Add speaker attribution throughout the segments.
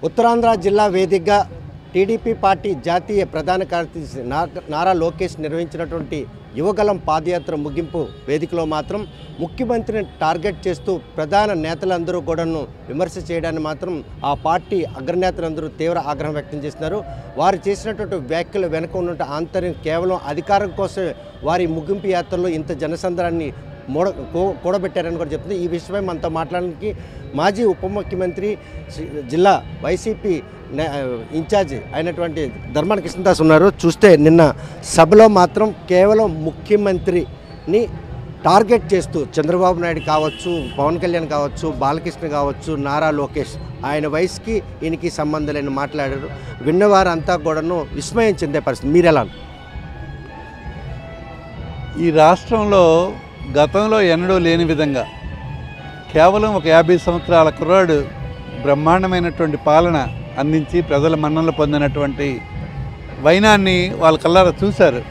Speaker 1: ఉత్తరాంధ్ర జిల్లా వేదికగా TDP party జాతీయ ప్రధాన కార్యదర్శి నారా లోకేష్ నిర్వహించినటువంటి యువగలం పాదయాత్ర ముగింపు వేదికలో మాత్రం ముఖ్యమంత్రిని టార్గెట్ చేస్తూ ప్రధాన నేతలందరూ కూడాను విమర్శ చేయడాన్ని మాత్రం ఆ పార్టీ అగ్రనేతలందరూ తీవ్ర ఆగ్రహం వ్యక్తం చేస్తున్నారు. వారు చేసినటువంటి వ్యాఖ్యలు వెనుక ఉన్న ఆంతర్యం కేవలం అధికారం కోసమే వారి ముగింపు యాత్రలో ఇంత జనసంద్రాన్ని కూడబెట్టారని కూడా చెప్తుంది. ఈ విషయమై మనతో మాట్లాడడానికి మాజీ ఉప ముఖ్యమంత్రి జిల్లా వైసీపీ ఇన్ఛార్జ్ అయినటువంటి ధర్మాన కృష్ణదాస్ ఉన్నారు. చూస్తే నిన్న సభలో మాత్రం కేవలం ముఖ్యమంత్రిని టార్గెట్ చేస్తూ చంద్రబాబు నాయుడు కావచ్చు, పవన్ కళ్యాణ్ కావచ్చు, బాలకృష్ణ కావచ్చు, నారా లోకేష్ ఆయన వయసుకి ఈయనకి సంబంధం లేని మాట్లాడారు. విన్నవారంతా కూడాను విస్మయం చెందే పరిస్థితి. మీరెలా?
Speaker 2: ఈ రాష్ట్రంలో గతంలో ఎన్నడూ లేని విధంగా కేవలం ఒక 50 సంవత్సరాల కుర్రాడు బ్రహ్మాండమైనటువంటి పాలన అందించి ప్రజల మన్ననలు పొందినటువంటి వైనాన్ని వాళ్ళ కళ్ళారా చూశారు.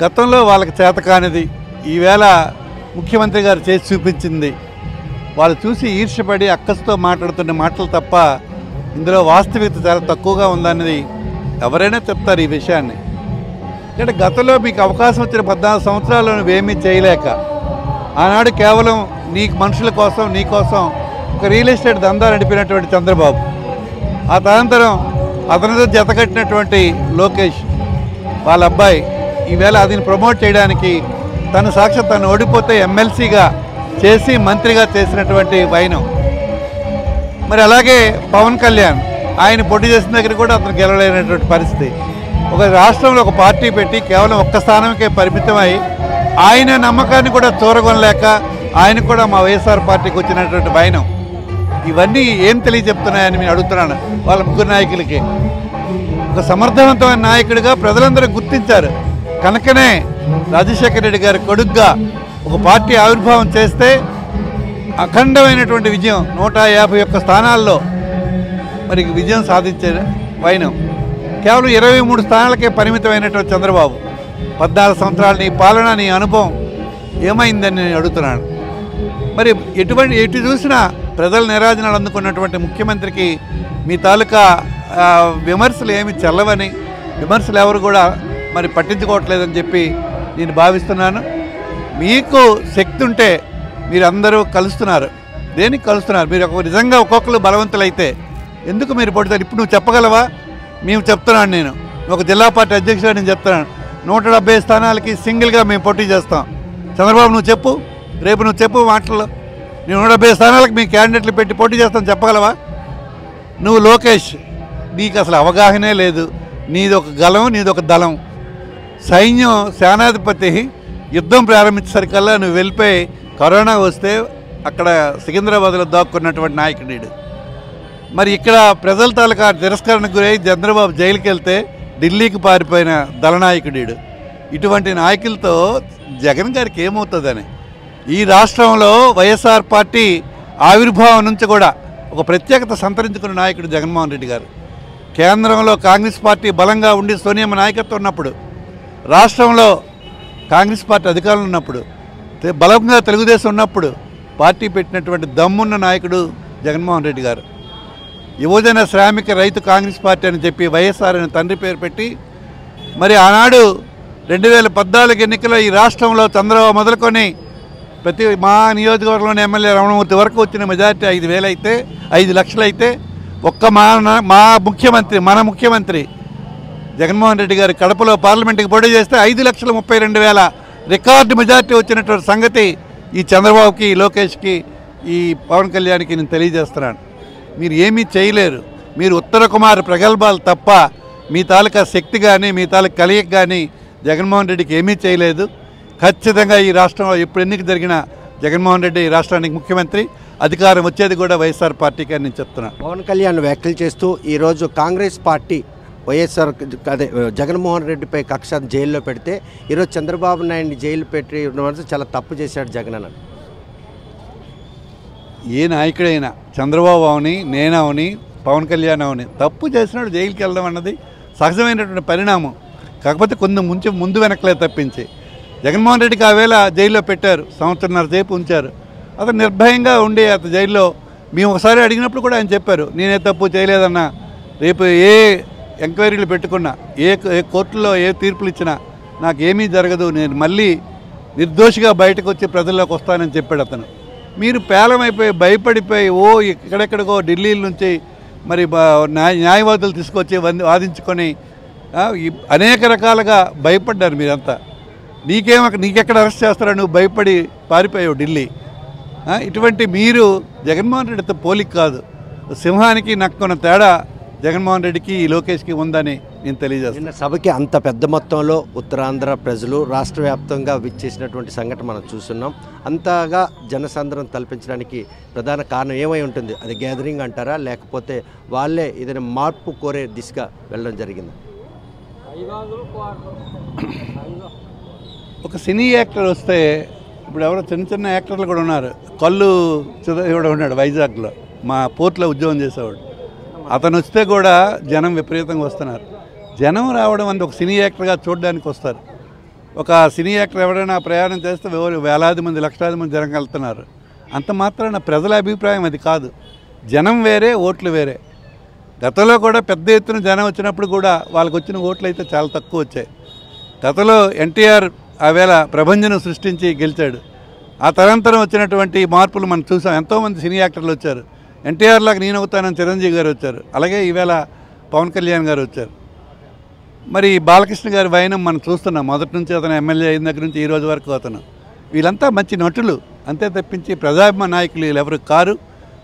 Speaker 2: గతంలో వాళ్ళకి చేతకానిది ఈవేళ ముఖ్యమంత్రి గారు చేసి చూపించింది. వాళ్ళు చూసి ఈర్ష్యపడి అక్కసుతో మాట్లాడుతున్న మాటలు తప్ప ఇందులో వాస్తవికత చాలా తక్కువగా ఉందన్నది ఎవరైనా చెప్తారు ఈ విషయాన్ని. అంటే గతంలో మీకు అవకాశం వచ్చిన 14 సంవత్సరాలు నువ్వేమీ చేయలేక ఆనాడు కేవలం మనుషుల కోసం నీ కోసం ఒక రియల్ ఎస్టేట్ దందా నడిపినటువంటి చంద్రబాబు, ఆ తదనంతరం అతనితో జతకట్టినటువంటి లోకేష్ వాళ్ళ అబ్బాయి ఈవేళ అదిని ప్రమోట్ చేయడానికి తను సాక్షాత్ తను ఓడిపోతే ఎమ్మెల్సీగా చేసి మంత్రిగా చేసినటువంటి వైనం. మరి అలాగే పవన్ కళ్యాణ్ ఆయన పోటీ చేసిన దగ్గర కూడా అతను గెలవలేనటువంటి పరిస్థితి. ఒక రాష్ట్రంలో ఒక పార్టీ పెట్టి కేవలం ఒక్క స్థానంకే పరిమితమై ఆయన నమ్మకాన్ని కూడా చూరగొనలేక ఆయన కూడా మా వైఎస్ఆర్ పార్టీకి వచ్చినటువంటి వైనం. ఇవన్నీ ఏం తెలియజెప్తున్నాయని నేను అడుగుతున్నాను వాళ్ళ ముగ్గురు నాయకులకి. ఒక సమర్థవంతమైన నాయకుడిగా ప్రజలందరూ గుర్తించారు కనుకనే రాజశేఖర రెడ్డి గారి కొడుగ్గా ఒక పార్టీ ఆవిర్భావం చేస్తే అఖండమైనటువంటి విజయం 151 స్థానాల్లో మరి విజయం సాధించే వైనం. కేవలం 23 స్థానాలకే పరిమితమైనటువంటి చంద్రబాబు 14 సంవత్సరాల నీ పాలన నీ అనుభవం ఏమైందని నేను అడుగుతున్నాను. మరి ఎటు చూసినా ప్రజల నిరాజనాలు అందుకున్నటువంటి ముఖ్యమంత్రికి మీ తాలూకా విమర్శలు ఏమి చెల్లవని, విమర్శలు ఎవరు కూడా మరి పట్టించుకోవట్లేదని చెప్పి నేను భావిస్తున్నాను. మీకు శక్తి ఉంటే మీరందరూ కలుస్తున్నారు. దేనికి కలుస్తున్నారు? మీరు నిజంగా ఒక్కొక్కరు బలవంతులైతే ఎందుకు మీరు పడుతారు? ఇప్పుడు నువ్వు చెప్పగలవా? మేము చెప్తున్నాను, నేను ఒక జిల్లా పార్టీ అధ్యక్షుడు నేను చెప్తున్నాను 170 స్థానాలకి సింగిల్గా మేము పోటీ చేస్తాం. చంద్రబాబు నువ్వు చెప్పు, రేపు నువ్వు చెప్పు మాటల్లో నేను 170 స్థానాలకు మీ క్యాండిడేట్లు పెట్టి పోటీ చేస్తాను చెప్పగలవా? నువ్వు లోకేష్ నీకు అసలు అవగాహనే లేదు. నీదొక గలం, నీదొక దళం. సైన్యం సేనాధిపతి యుద్ధం ప్రారంభించేసరికల్లా నువ్వు వెళ్ళిపోయి కరోనా వస్తే అక్కడ సికింద్రాబాద్లో దాక్కున్నటువంటి నాయకుడు. మరి ఇక్కడ ప్రజల తాలూకా తిరస్కరణకు గురై చంద్రబాబు జైలుకి వెళ్తే ఢిల్లీకి పారిపోయిన దళనాయకుడు. ఇటువంటి నాయకులతో జగన్ గారికి ఏమవుతుందని ఈ రాష్ట్రంలో వైఎస్ఆర్ పార్టీ ఆవిర్భావం నుంచి కూడా ఒక ప్రత్యేకత సంతరించుకున్న నాయకుడు జగన్మోహన్ రెడ్డి గారు. కేంద్రంలో కాంగ్రెస్ పార్టీ బలంగా ఉండి సోనియమ్మ నాయకత్వం ఉన్నప్పుడు, రాష్ట్రంలో కాంగ్రెస్ పార్టీ అధికారంలో ఉన్నప్పుడు, బలంగా తెలుగుదేశం ఉన్నప్పుడు పార్టీ పెట్టినటువంటి దమ్మున్న నాయకుడు జగన్మోహన్ రెడ్డి గారు. యువజన శ్రామిక రైతు కాంగ్రెస్ పార్టీ అని చెప్పి వైఎస్ఆర్ అని తండ్రి పేరు పెట్టి మరి ఆనాడు 2014 ఎన్నికల్లో ఈ రాష్ట్రంలో చంద్రబాబు మొదలుకొని ప్రతి మా నియోజకవర్గంలోని ఎమ్మెల్యే రమణమూర్తి వరకు వచ్చిన మెజారిటీ 5,000 అయితే 5 లక్షలు అయితే ఒక్క మన ముఖ్యమంత్రి జగన్మోహన్ రెడ్డి గారు కడపలో పార్లమెంట్కి పోటీ చేస్తే 5,32,000 రికార్డు మెజారిటీ వచ్చినటువంటి సంగతి ఈ చంద్రబాబుకి, లోకేష్కి, ఈ పవన్ కళ్యాణ్కి నేను తెలియజేస్తున్నాను. మీరు ఏమీ చేయలేరు. మీరు ఉత్తర కుమార్ ప్రగల్భాలు తప్ప మీ తాలూకా శక్తి కానీ మీ తాలూకా కలియక కానీ జగన్మోహన్ రెడ్డికి ఏమీ చేయలేదు. ఖచ్చితంగా ఈ రాష్ట్రంలో ఎప్పుడు ఎన్నిక జరిగినా జగన్మోహన్ రెడ్డి ఈ రాష్ట్రానికి ముఖ్యమంత్రి, అధికారం వచ్చేది కూడా వైఎస్ఆర్ పార్టీకి అని నేను చెప్తున్నాను.
Speaker 1: పవన్ కళ్యాణ్ వ్యాఖ్యలు చేస్తూ ఈరోజు కాంగ్రెస్ పార్టీ వైఎస్ఆర్ అదే జగన్మోహన్ రెడ్డిపై కక్ష జైల్లో పెడితే ఈరోజు చంద్రబాబు నాయుడిని జైలు పెట్టి చాలా తప్పు చేశాడు జగన్ అన్నాడు.
Speaker 2: ఏ నాయకుడైనా చంద్రబాబు అవని, నేనవని, పవన్ కళ్యాణ్ అవని తప్పు చేసినాడు జైలుకి వెళ్ళడం అన్నది సహజమైనటువంటి పరిణామం. కాకపోతే కొంచెం ముందు వెనకలే తప్పించి జగన్మోహన్ రెడ్డికి ఆ వేళ జైల్లో పెట్టారు, 1.5 సంవత్సరాల సేపు ఉంచారు. అతను నిర్భయంగా ఉండి అతను జైల్లో మేము ఒకసారి అడిగినప్పుడు కూడా ఆయన చెప్పారు, నేనే తప్పు చేయలేదన్నా, రేపు ఏ ఎంక్వైరీలు పెట్టుకున్నా, ఏ కోర్టులో ఏ తీర్పులు ఇచ్చినా నాకేమీ జరగదు, నేను మళ్ళీ నిర్దోషిగా బయటకు వచ్చి ప్రజల్లోకి వస్తానని చెప్పాడు అతను. మీరు పేలమైపోయి భయపడిపోయి ఎక్కడెక్కడికో ఢిల్లీ నుంచి మరి న్యాయవాదులు తీసుకొచ్చి వాదించుకొని అనేక రకాలుగా భయపడ్డారు మీరంతా. నీకెక్కడ అరెస్ట్ చేస్తారో నువ్వు భయపడి పారిపోయావు ఢిల్లీ. ఇటువంటి మీరు జగన్మోహన్ రెడ్డితో పోలిక కాదు, సింహానికి నక్కున్న తేడా జగన్మోహన్ రెడ్డికి లోకేష్కి ఉందని నేను తెలియజేస్తాను.
Speaker 1: సభకి అంత పెద్ద మొత్తంలో ఉత్తరాంధ్ర ప్రజలు రాష్ట్ర వ్యాప్తంగా విచ్చేసినటువంటి సంఘటన మనం చూస్తున్నాం. అంతగా జనసంద్రం తలపించడానికి ప్రధాన కారణం ఏమై ఉంటుంది? అది గ్యాదరింగ్ అంటారా, లేకపోతే వాళ్ళే ఏదైనా మార్పు కోరే దిశగా వెళ్ళడం జరిగింది?
Speaker 2: ఒక సినీ యాక్టర్ వస్తే, ఇప్పుడు ఎవరో చిన్న యాక్టర్లు కూడా ఉన్నారు, కళ్ళు కూడా ఉన్నాడు వైజాగ్లో, మా పోర్ట్లో ఉద్యోగం చేసేవాడు, అతను వస్తే కూడా జనం విపరీతంగా వస్తున్నారు. జనం రావడం అంటే ఒక సినీ యాక్టర్గా చూడడానికి వస్తారు. ఒక సినీ యాక్టర్ ఎవరైనా ప్రయాణం చేస్తే వేలాది మంది లక్షలాది మంది జనం వెళ్తున్నారు. అంత మాత్రాన ప్రజల అభిప్రాయం అది కాదు. జనం వేరే, ఓట్లు వేరే. గతంలో కూడా పెద్ద ఎత్తున జనం వచ్చినప్పుడు కూడా వాళ్ళకు వచ్చిన ఓట్లు అయితే చాలా తక్కువ వచ్చాయి. గతంలో ఎన్టీఆర్ ఆవేళ ప్రభంజనం సృష్టించి గెలిచాడు. ఆ తరంతరం వచ్చినటువంటి మార్పులు మనం చూసాం. ఎంతోమంది సినీ యాక్టర్లు వచ్చారు. ఎన్టీఆర్ లాగా నేను అవుతానని చిరంజీవి గారు వచ్చారు. అలాగే ఈవేళ పవన్ కళ్యాణ్ గారు వచ్చారు. మరి బాలకృష్ణ గారి వైనం మనం చూస్తున్నాం. మొదటి నుంచి అతను ఎమ్మెల్యే అయిన దగ్గర నుంచి ఈ రోజు వరకు అతను. వీళ్ళంతా మంచి నటులు అంతే తప్పించి ప్రజాభిమాన నాయకులు వీళ్ళు ఎవరు కారు.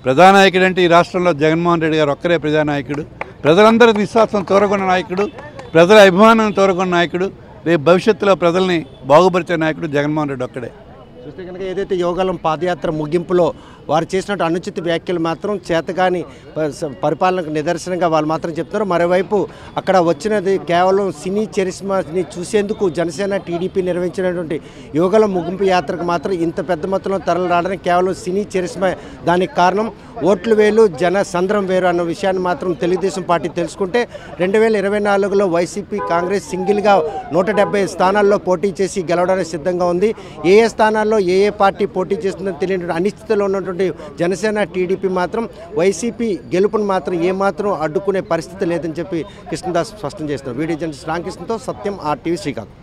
Speaker 2: ప్రజానాయకుడు అంటే ఈ రాష్ట్రంలో జగన్మోహన్ రెడ్డి గారు ఒక్కరే ప్రజానాయకుడు. ప్రజలందరి విశ్వాసం తోరగొన్న నాయకుడు, ప్రజల అభిమానం తోరగొన్న నాయకుడు, రేపు భవిష్యత్తులో ప్రజల్ని బాగుపరిచే నాయకుడు జగన్మోహన్ రెడ్డి ఒక్కడే.
Speaker 1: చూస్తే కనుక ఏదైతే యువగలం పాదయాత్ర ముగింపులో వారు చేసినట్టు అనుచిత వ్యాఖ్యలు మాత్రం చేతగాని పరిపాలనకు నిదర్శనంగా వాళ్ళు మాత్రం చెప్తున్నారు. మరోవైపు అక్కడ వచ్చినది కేవలం సినీ చరిస్మాని చూసేందుకు జనసేన టీడీపీ నిర్వహించినటువంటి యువగలం ముగింపు యాత్రకు మాత్రం ఇంత పెద్ద మొత్తంలో తరలి రావడానికి కేవలం సినీ చరిస్మా దానికి కారణం. ఓట్లు వేలు, జన సంద్రం వేరు అన్న విషయాన్ని మాత్రం తెలుగుదేశం పార్టీ తెలుసుకుంటే 2024లో వైసీపీ కాంగ్రెస్ సింగిల్గా 170 స్థానాల్లో పోటీ చేసి గెలవడానికి సిద్ధంగా ఉంది. ఏ స్థానాల్లో ఏ పార్టీ పోటీ చేస్తుందని తెలియని అనిశ్చితిలో ఉన్నటువంటి జనసేన టీడీపీ మాత్రం వైసీపీ గెలుపును మాత్రం ఏమాత్రం అడ్డుకునే పరిస్థితి లేదని చెప్పి కృష్ణదాస్ స్పష్టం చేస్తున్నారు. వీడియో జర్నలిస్ట్ రామకృష్ణతో సత్యం, RTV శ్రీకాంత్.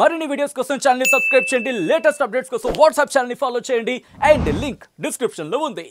Speaker 3: మరిన్ని వీడియోస్ కోసం ఛానల్ ని సబ్స్క్రైబ్ చేయండి. లేటెస్ట్ అప్డేట్స్ కోసం వాట్సాప్ ఛానల్ ని ఫాలో చేయండి. అండ్ లింక్ డిస్క్రిప్షన్ లో ఉంది.